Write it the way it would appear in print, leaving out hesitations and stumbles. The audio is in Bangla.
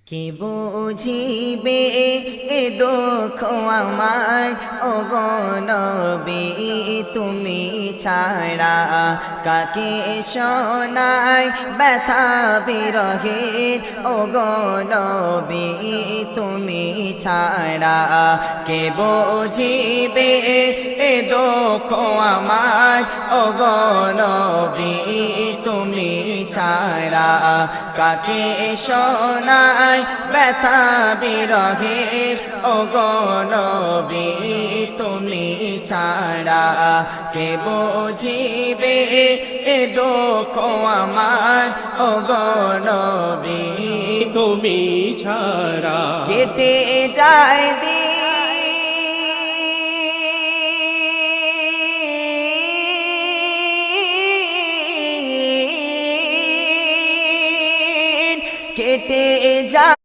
কে বুঝিবে এ দুঃখ আমায় ওগো নবী তুমি ছাড়া কাকে শোনায় ব্যথা বিরহের ওগো নবী তুমি ছাড়া কে বুঝিবে এ দুঃখ আমায় ওগো নবী তুমি ছাড়া কাকে শোনায় ব্যথা বিরহের ওগো নবী তুমি ছাড়া কে বুঝিবে এ দুঃখ আমার ওগো নবী তুমি ছাড়া কেটে যায় কেটে যায়